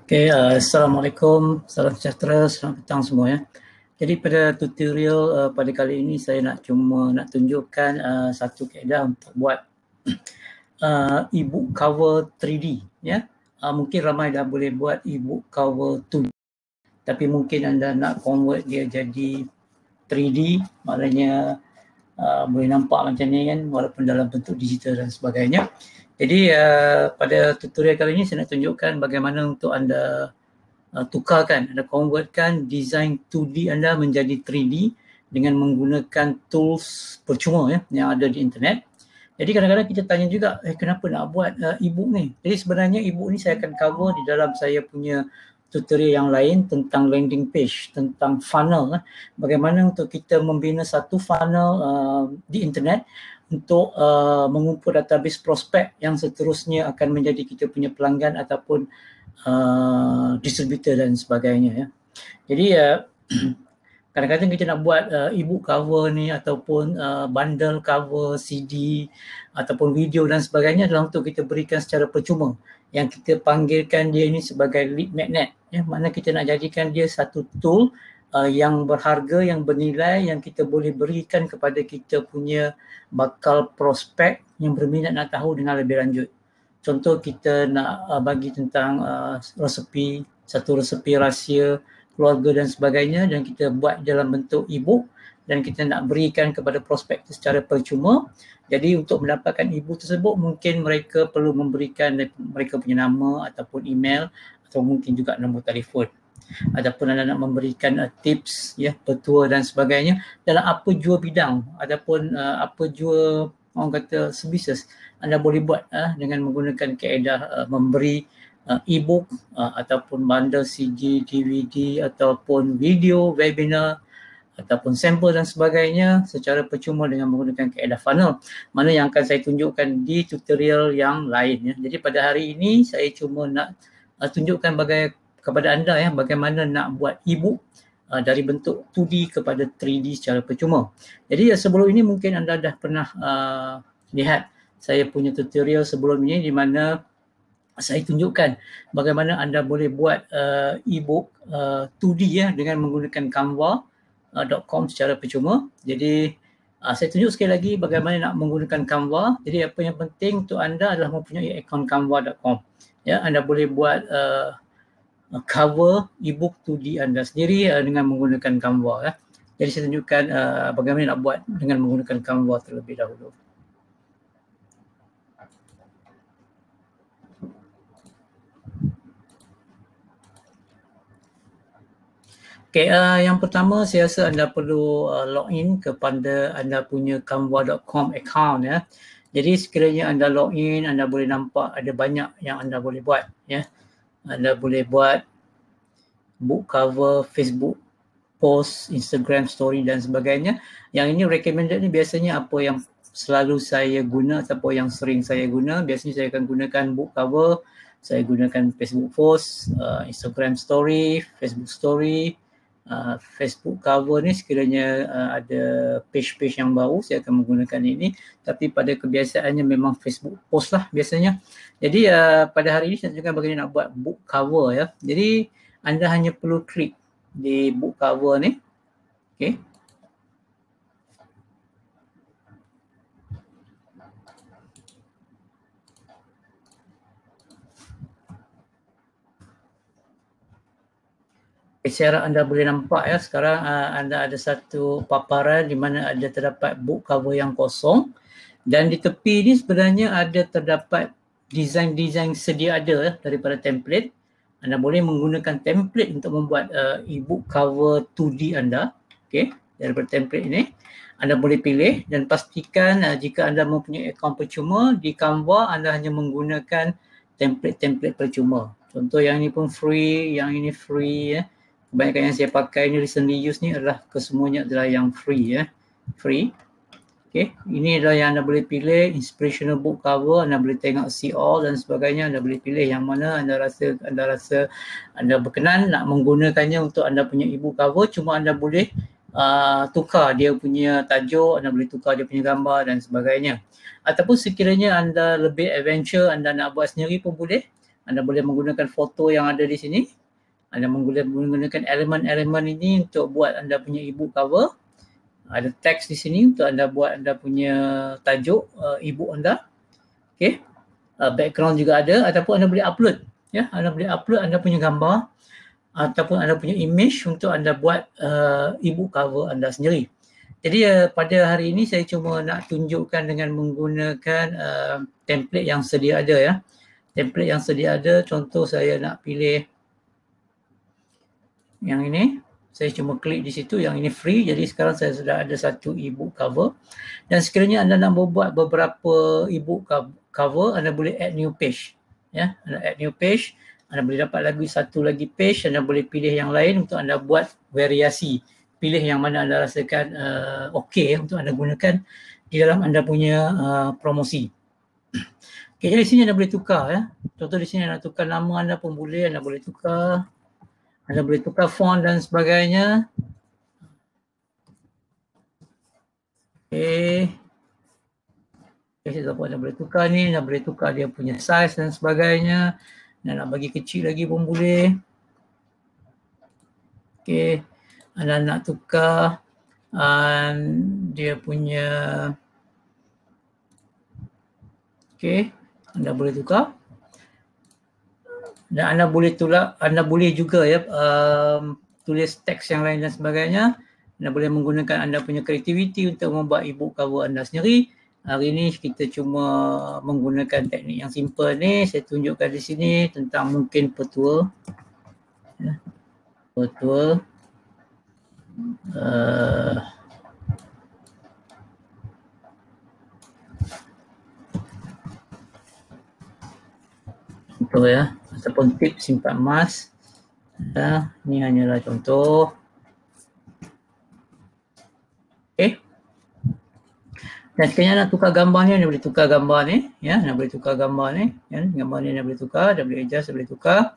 Okay, Assalamualaikum, salam sejahtera, selamat petang semua ya. Jadi pada tutorial pada kali ini saya nak tunjukkan satu kaedah untuk buat e-book cover 3D ya. Mungkin ramai dah boleh buat e-book cover 2D, tapi mungkin anda nak convert dia jadi 3D, maknanya boleh nampak macam ni kan, walaupun dalam bentuk digital dan sebagainya. Jadi pada tutorial kali ini saya nak tunjukkan bagaimana untuk anda tukarkan, anda convertkan design 2D anda menjadi 3D dengan menggunakan tools percuma ya yang ada di internet. Jadi kadang-kadang kita tanya juga, kenapa nak buat e-book ni? Jadi sebenarnya e-book ni saya akan cover di dalam saya punya tutorial yang lain tentang landing page, tentang funnel. Bagaimana untuk kita membina satu funnel di internet untuk mengumpul database prospek yang seterusnya akan menjadi kita punya pelanggan ataupun distributor dan sebagainya ya. Jadi kadang-kadang kita nak buat e-book cover ni ataupun bundle cover CD ataupun video dan sebagainya adalah untuk kita berikan secara percuma, yang kita panggilkan dia ini sebagai lead magnet ya. Mana kita nak jadikan dia satu tool yang berharga, yang bernilai, yang kita boleh berikan kepada kita punya bakal prospek yang berminat nak tahu dengan lebih lanjut. Contoh kita nak bagi tentang resepi, satu resepi rahsia keluarga dan sebagainya, dan kita buat dalam bentuk e-book dan kita nak berikan kepada prospek secara percuma. Jadi untuk mendapatkan e-book tersebut mungkin mereka perlu memberikan mereka punya nama ataupun email atau mungkin juga nombor telefon. Ataupun anda nak memberikan tips ya, petua dan sebagainya dalam apa jua bidang ataupun apa jua orang kata services, anda boleh buat dengan menggunakan kaedah memberi e-book ataupun bundle CD, DVD ataupun video, webinar ataupun sampel dan sebagainya secara percuma dengan menggunakan kaedah funnel, mana yang akan saya tunjukkan di tutorial yang lain ya. Jadi pada hari ini saya cuma nak tunjukkan kepada anda ya bagaimana nak buat e-book dari bentuk 2D kepada 3D secara percuma. Jadi sebelum ini mungkin anda dah pernah lihat saya punya tutorial sebelum ini di mana saya tunjukkan bagaimana anda boleh buat e-book 2D ya dengan menggunakan canva.com secara percuma. Jadi saya tunjuk sekali lagi bagaimana nak menggunakan Canva. Jadi apa yang penting untuk anda adalah mempunyai akaun canva.com ya. Anda boleh buat cover e-book 2D anda sendiri dengan menggunakan Canva ya. Jadi saya tunjukkan bagaimana nak buat dengan menggunakan Canva terlebih dahulu. Okay, yang pertama saya rasa anda perlu login kepada anda punya canva.com account ya. Jadi sekiranya anda login, anda boleh nampak ada banyak yang anda boleh buat ya. Anda boleh buat book cover, Facebook post, Instagram story dan sebagainya. Yang ini recommended ni biasanya apa yang selalu saya guna atau yang sering saya guna. Biasanya saya akan gunakan book cover, saya gunakan Facebook post, Instagram story, Facebook story, Facebook cover ni sekiranya ada page-page yang baru saya akan menggunakan ini, tapi pada kebiasaannya memang Facebook post lah biasanya. Jadi pada hari ini saya tunjukkan bagaimana nak buat book cover ya. Jadi anda hanya perlu klik di book cover ni. Okay. Secara anda boleh nampak ya sekarang anda ada satu paparan di mana ada terdapat book cover yang kosong, dan di tepi ni sebenarnya ada terdapat design-design sedia ada daripada template. Anda boleh menggunakan template untuk membuat e-book cover 2D anda. Okay, daripada template ini anda boleh pilih dan pastikan jika anda mempunyai akaun percuma di Canva, anda hanya menggunakan template-template percuma. Contoh yang ini pun free, yang ini free ya. Kebanyakan yang saya pakai ni recently use ni adalah kesemuanya adalah yang free ya. Free. Okay, ini adalah yang anda boleh pilih, inspirational book cover, anda boleh tengok see all dan sebagainya. Anda boleh pilih yang mana anda rasa anda berkenan nak menggunakannya untuk anda punya e-book cover. Cuma anda boleh tukar dia punya tajuk, anda boleh tukar dia punya gambar dan sebagainya. Ataupun sekiranya anda lebih adventure, anda nak buat sendiri pun boleh. Anda boleh menggunakan foto yang ada di sini. Anda menggunakan elemen-elemen ini untuk buat anda punya e-book cover. Ada teks di sini untuk anda buat anda punya tajuk e-book anda. Okay. Background juga ada, ataupun anda boleh upload. Ya, anda boleh upload anda punya gambar ataupun anda punya image untuk anda buat e-book cover anda sendiri. Jadi pada hari ini saya cuma nak tunjukkan dengan menggunakan template yang sedia ada ya. Template yang sedia ada, contoh saya nak pilih yang ini. Saya cuma klik di situ, yang ini free. Jadi sekarang saya sudah ada satu e-book cover. Dan sekiranya anda nak membuat beberapa e-book cover, anda boleh add new page. Ya, anda add new page, anda boleh dapat lagi satu lagi page, anda boleh pilih yang lain untuk anda buat variasi. Pilih yang mana anda rasakan okey untuk anda gunakan di dalam anda punya promosi. Okay, jadi di sini anda boleh tukar ya. Contoh di sini anda tukar nama anda pun boleh, anda boleh tukar. Anda boleh tukar font dan sebagainya. Okay. Okay, siapa anda boleh tukar ni, anda boleh tukar dia punya size dan sebagainya. Anda nak bagi kecil lagi pun boleh. Okay. Anda nak tukar dia punya, okay, anda boleh tukar. Dan anda boleh juga ya tulis teks yang lain dan sebagainya. Anda boleh menggunakan anda punya kreativiti untuk membuat e-book cover anda sendiri. Hari ini kita cuma menggunakan teknik yang simple ni. Saya tunjukkan di sini tentang mungkin petua. Ya. Petua. Contoh ya, ataupun tips simpan emas. Ya, ini hanyalah contoh. Okay. Dan sekiranya nak tukar gambar ni, anda boleh tukar gambar ni. Ya, anda boleh tukar gambar ni. Ya, gambar ni anda boleh tukar, anda boleh adjust, anda boleh tukar.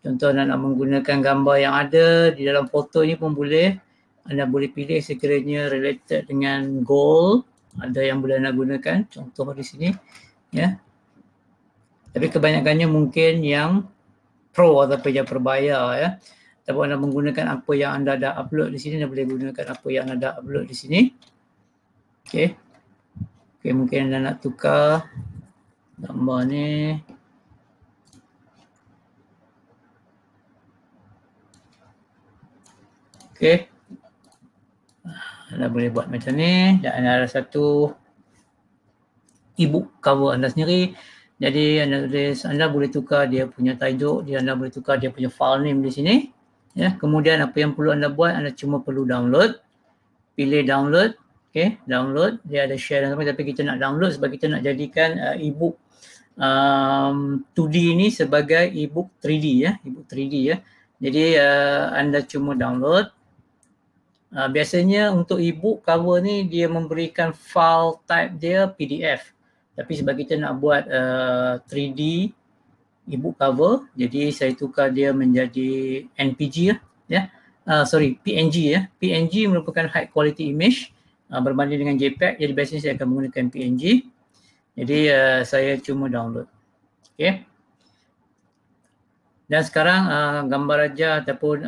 Contoh anda nak menggunakan gambar yang ada di dalam foto ni pun boleh. Anda boleh pilih sekiranya related dengan goal. Ada yang boleh anda gunakan. Contoh di sini. Ya. Tapi kebanyakannya mungkin yang pro ataupun yang berbayar ya. Tapi anda menggunakan apa yang anda dah upload di sini, anda boleh gunakan apa yang anda dah upload di sini. Okay. Okay, mungkin anda nak tukar gambar ni. Okay. Anda boleh buat macam ni dan anda ada satu e-book cover anda sendiri. Jadi anda boleh tukar dia punya tajuk, anda boleh tukar dia punya file name di sini. Ya, kemudian apa yang perlu anda buat, anda cuma perlu download. Pilih download. Okay, download. Dia ada share dan sebagainya, tapi kita nak download sebab kita nak jadikan e-book 2D ni sebagai e-book 3D ya, e-book 3D ya. Jadi anda cuma download. Biasanya untuk e-book cover ni dia memberikan file type dia PDF. Tapi sebab kita nak buat 3D e-book cover, jadi saya tukar dia menjadi NPG ya. PNG ya. PNG merupakan high quality image berbanding dengan JPEG. Jadi biasanya saya akan menggunakan PNG. Jadi saya cuma download. Okay. Dan sekarang gambar raja ataupun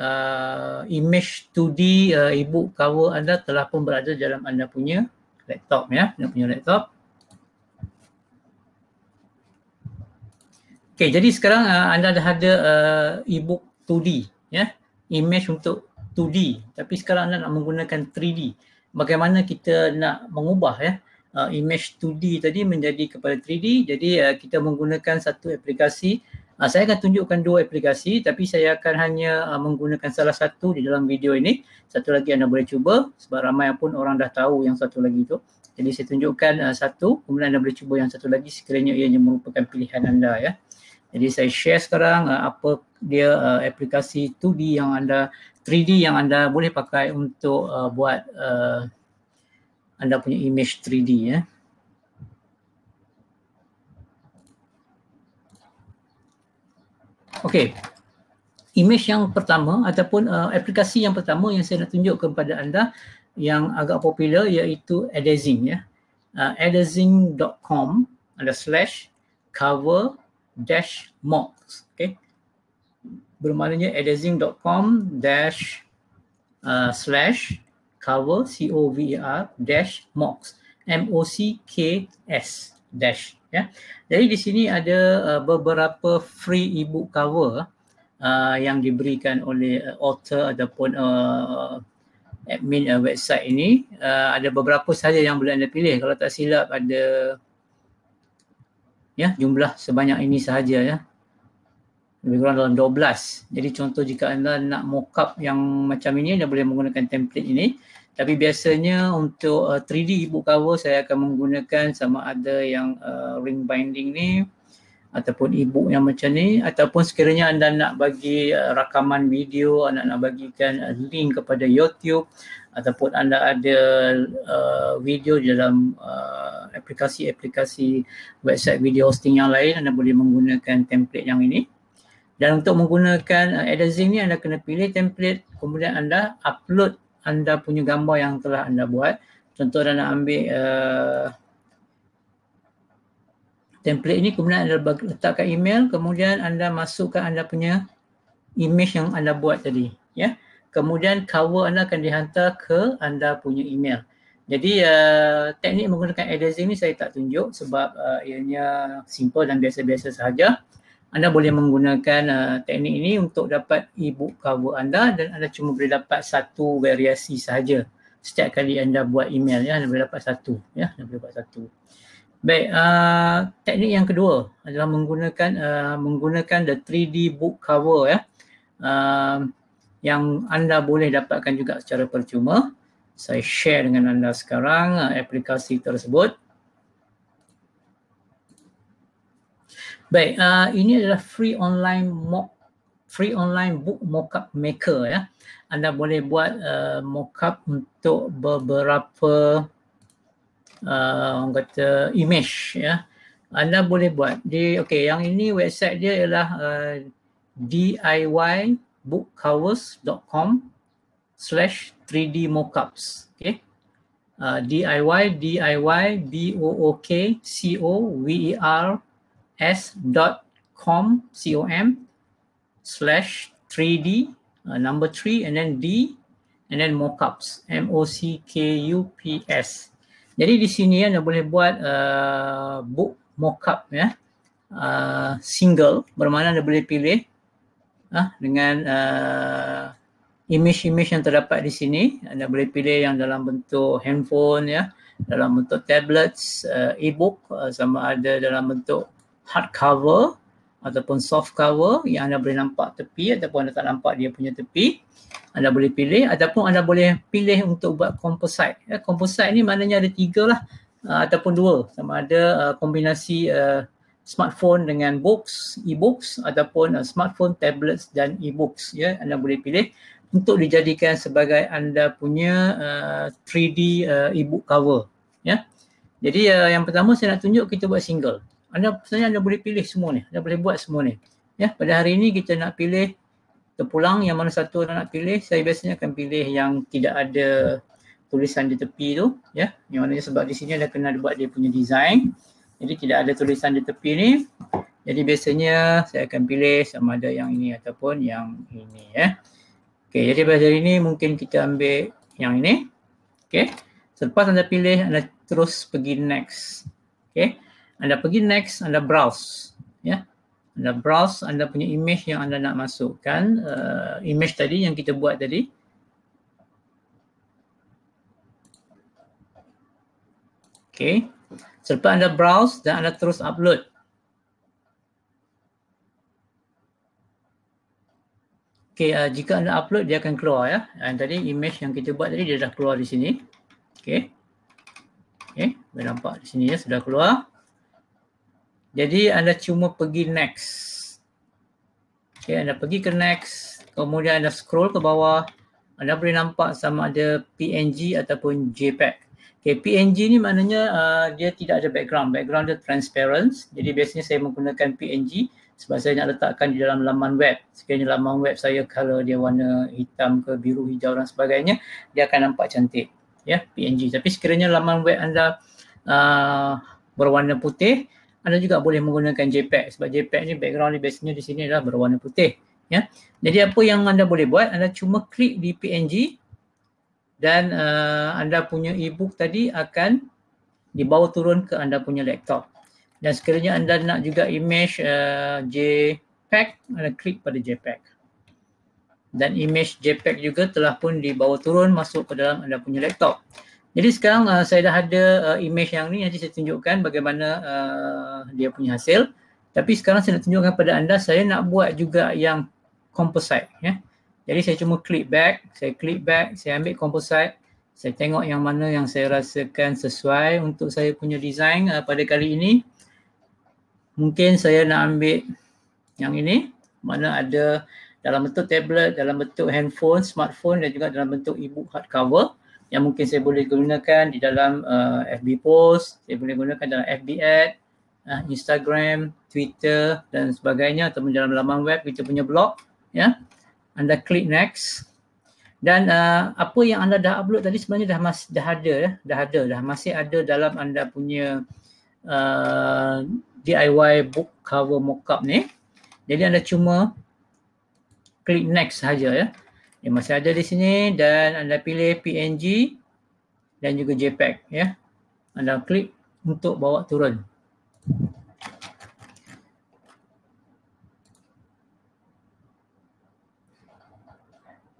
image 2D e-book cover anda telah pun berada dalam anda punya laptop ya, anda punya laptop. Okay, jadi sekarang anda dah ada e-book 2D ya, image untuk 2D, tapi sekarang anda nak menggunakan 3D. Bagaimana kita nak mengubah ya image 2D tadi menjadi kepada 3D? Jadi kita menggunakan satu aplikasi. Saya akan tunjukkan dua aplikasi, tapi saya akan hanya menggunakan salah satu di dalam video ini. Satu lagi anda boleh cuba sebab ramai pun orang dah tahu yang satu lagi itu. Jadi saya tunjukkan satu, kemudian anda boleh cuba yang satu lagi sekiranya ianya merupakan pilihan anda ya. Jadi saya share sekarang apa dia aplikasi 2D yang anda, 3D yang anda boleh pakai untuk buat anda punya image 3D ya. Okey. Image yang pertama ataupun aplikasi yang pertama yang saya nak tunjuk kepada anda yang agak popular iaitu Adazing ya. Adazing.com /cover adazing.com-mocks. Okay, bermaknanya adazing.com/cover cover-mocks mocks dash, ya. Jadi di sini ada beberapa free ebook cover yang diberikan oleh author ataupun admin website ini. Ada beberapa sahaja yang boleh anda pilih. Kalau tak silap ada jumlah sebanyak ini sahaja, ya. Lebih kurang dalam 12. Jadi contoh jika anda nak mockup yang macam ini, anda boleh menggunakan template ini. Tapi biasanya untuk 3D ebook cover saya akan menggunakan sama ada yang ring binding ni ataupun ebook yang macam ni, ataupun sekiranya anda nak bagi rakaman video, anda nak bagikan link kepada YouTube, ataupun anda ada video dalam aplikasi-aplikasi website video hosting yang lain, anda boleh menggunakan template yang ini. Dan untuk menggunakan adazing ni, anda kena pilih template, kemudian anda upload anda punya gambar yang telah anda buat. Contoh anda nak ambil template ini, kemudian anda letakkan email, kemudian anda masukkan anda punya image yang anda buat tadi, ya. Kemudian cover anda akan dihantar ke anda punya email. Jadi teknik menggunakan adazing ni saya tak tunjuk sebab ianya simple dan biasa-biasa sahaja. Anda boleh menggunakan teknik ini untuk dapat ebook cover anda, dan anda cuma boleh dapat satu variasi sahaja setiap kali anda buat email, ya. Anda boleh dapat satu, ya. Anda boleh dapat satu. Baik, teknik yang kedua adalah menggunakan the 3D book cover, ya. Yang anda boleh dapatkan juga secara percuma. Saya share dengan anda sekarang aplikasi tersebut. Baik, ini adalah free online book mockup maker, ya. Anda boleh buat mockup untuk beberapa orang kata image, ya. Anda boleh buat yang ini website dia ialah DIYbookcovers.com/3D mockups. Okay, DIYbookcovers.com/3D number 3 and then D and then mockups mockups. Jadi di sini anda boleh buat book mockup, ya, single, bermakna anda boleh pilih dengan image-image yang terdapat di sini. Anda boleh pilih yang dalam bentuk handphone, ya, dalam bentuk tablets, e-book, sama ada dalam bentuk hardcover ataupun soft cover yang anda boleh nampak tepi ataupun anda tak nampak dia punya tepi. Anda boleh pilih, ataupun anda boleh pilih untuk buat composite. Ya, composite ni maknanya ada 3 lah ataupun 2. Sama ada kombinasi smartphone dengan books, e-books, ataupun smartphone, tablets dan e-books, ya. Anda boleh pilih untuk dijadikan sebagai anda punya 3D e-book cover, ya. Jadi yang pertama saya nak tunjuk kita buat single. Sebenarnya anda boleh pilih semua ni, anda boleh buat semua ni, ya. Pada hari ini kita nak pilih terpulang yang mana satu anda nak pilih. Saya biasanya akan pilih yang tidak ada tulisan di tepi tu, ya. Yang mana sebab di sini anda kena buat dia punya design. Jadi tidak ada tulisan di tepi ni. Jadi biasanya saya akan pilih sama ada yang ini ataupun yang ini, ya. Okey, jadi pada hari ini mungkin kita ambil yang ini. Okey. Selepas anda pilih, anda terus pergi next. Okey. Anda pergi next, anda browse, ya. Anda browse anda punya image yang anda nak masukkan, image tadi yang kita buat tadi. Okey. Selepas anda browse dan anda terus upload. Okey, jika anda upload dia akan keluar, ya. Dan tadi image yang kita buat tadi dia dah keluar di sini. Okey. Okey, boleh nampak di sini, ya, sudah keluar. Jadi anda cuma pergi next. Okey, anda pergi ke next, kemudian anda scroll ke bawah. Anda boleh nampak sama ada PNG ataupun JPEG. Okey, PNG ni maknanya dia tidak ada background. Background dia transparent. Jadi biasanya saya menggunakan PNG sebab saya nak letakkan di dalam laman web. Sekiranya laman web saya color dia warna hitam ke biru, hijau dan sebagainya, dia akan nampak cantik, ya, PNG. Tapi sekiranya laman web anda berwarna putih, anda juga boleh menggunakan JPEG sebab JPEG ni background ni biasanya di sini adalah berwarna putih. Ya. Jadi apa yang anda boleh buat, anda cuma klik di PNG dan anda punya e-book tadi akan dibawa turun ke anda punya laptop. Dan sekiranya anda nak juga image JPEG, anda klik pada JPEG. Dan image JPEG juga telah pun dibawa turun masuk ke dalam anda punya laptop. Jadi sekarang saya dah ada image yang ni, nanti saya tunjukkan bagaimana dia punya hasil. Tapi sekarang saya nak tunjukkan kepada anda, saya nak buat juga yang composite. Ya. Jadi saya cuma klik back, saya ambil composite, saya tengok yang mana yang saya rasakan sesuai untuk saya punya design pada kali ini. Mungkin saya nak ambil yang ini, mana ada dalam bentuk tablet, dalam bentuk handphone, smartphone dan juga dalam bentuk e-book hardcover yang mungkin saya boleh gunakan di dalam FB post, saya boleh gunakan dalam FB ad, Instagram, Twitter dan sebagainya ataupun dalam laman web kita punya blog. Ya. Anda klik next dan apa yang anda dah upload tadi sebenarnya dah masih ada dalam anda punya DIY book cover mockup ni. Jadi anda cuma klik next saja ya. Dia masih ada di sini dan anda pilih PNG dan juga JPEG ya. Anda klik untuk bawa turun.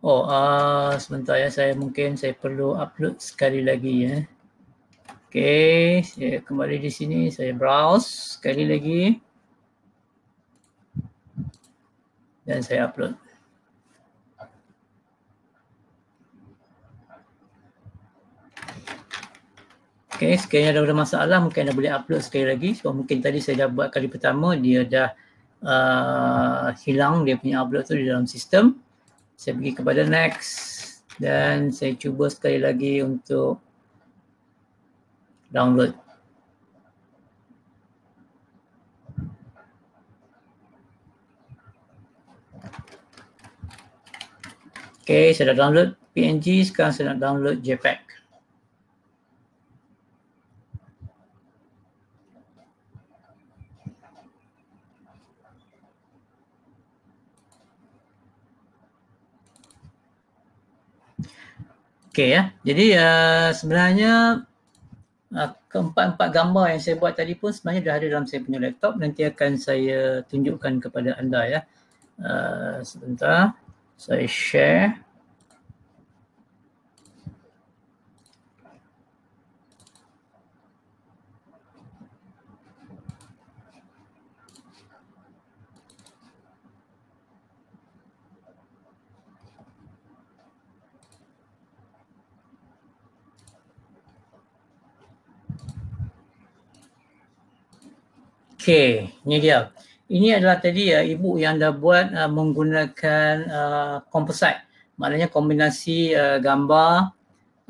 Oh, sebentar ya, saya perlu upload sekali lagi ya. Okey, saya kembali di sini, saya browse sekali lagi. Dan saya upload. Okey, sekiranya ada masalah mungkin anda boleh upload sekali lagi. Sebab mungkin tadi saya dah buat kali pertama, dia dah hilang dia punya upload tu di dalam sistem. Saya pergi kepada next dan saya cuba sekali lagi untuk download. Okay, saya dah download PNG, sekarang saya nak download JPEG. Okay ya, jadi sebenarnya keempat-empat gambar yang saya buat tadi pun sebenarnya dah ada dalam saya punya laptop. Nanti akan saya tunjukkan kepada anda ya. Sebentar, saya share. Okay, ini dia. Ini adalah tadi e-book yang anda buat menggunakan composite. Maknanya kombinasi gambar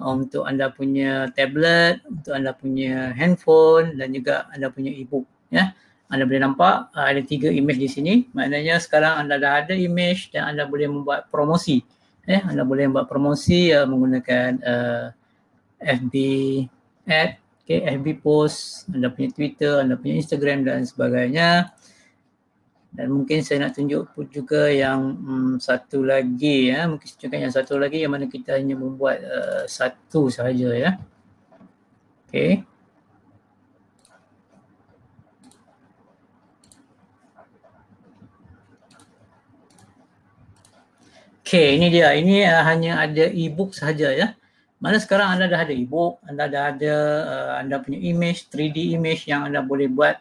untuk anda punya tablet, untuk anda punya handphone dan juga anda punya e-book. Ya. Anda boleh nampak ada 3 image di sini. Maknanya sekarang anda dah ada image dan anda boleh membuat promosi. Anda boleh membuat promosi menggunakan FB ad, okay, FB post, anda punya Twitter, anda punya Instagram dan sebagainya. Dan mungkin saya nak tunjuk juga yang satu lagi ya, mungkin tunjukkan yang satu lagi yang mana kita hanya membuat satu sahaja ya. Okay. Okay, ini dia. Ini hanya ada e-book sahaja ya. Mana sekarang anda dah ada e-book, anda dah ada anda punya image, 3D image yang anda boleh buat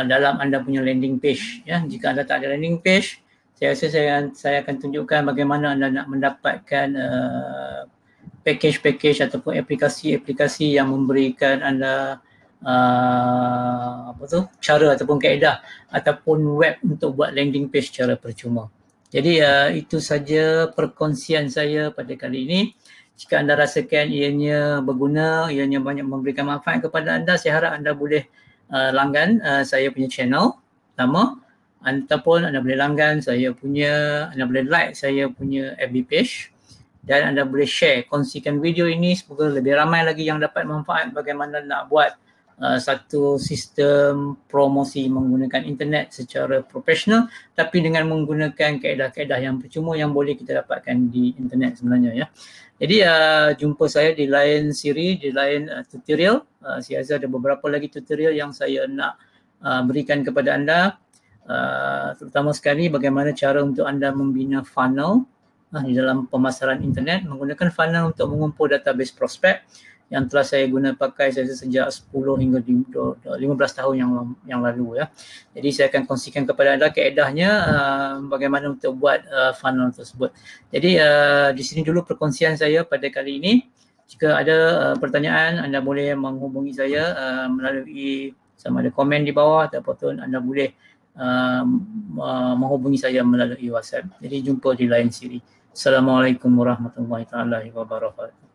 dalam anda punya landing page ya. Jika anda tak ada landing page, saya rasa saya akan tunjukkan bagaimana anda nak mendapatkan package ataupun aplikasi yang memberikan anda cara ataupun kaedah ataupun web untuk buat landing page secara percuma. Jadi itu saja perkongsian saya pada kali ini. Jika anda rasakan ianya berguna, ianya banyak memberikan manfaat kepada anda, saya harap anda boleh langgan saya punya channel pertama, ataupun anda boleh langgan anda boleh like saya punya FB page dan anda boleh share, kongsikan video ini semoga lebih ramai lagi yang dapat manfaat bagaimana nak buat satu sistem promosi menggunakan internet secara profesional, tapi dengan menggunakan kaedah-kaedah yang percuma yang boleh kita dapatkan di internet sebenarnya ya. Jadi jumpa saya di lain siri, di lain tutorial. Saya rasa ada beberapa lagi tutorial yang saya nak berikan kepada anda. Terutama sekali bagaimana cara untuk anda membina funnel di dalam pemasaran internet, menggunakan funnel untuk mengumpul database prospek yang telah saya guna pakai sejak 10 hingga 15 tahun yang lalu ya. Jadi saya akan kongsikan kepada anda kaedahnya bagaimana untuk buat funnel tersebut. Jadi di sini dulu perkongsian saya pada kali ini. Jika ada pertanyaan, anda boleh menghubungi saya melalui sama ada komen di bawah ataupun anda boleh menghubungi saya melalui WhatsApp. Jadi jumpa di lain siri. Assalamualaikum warahmatullahi wabarakatuh.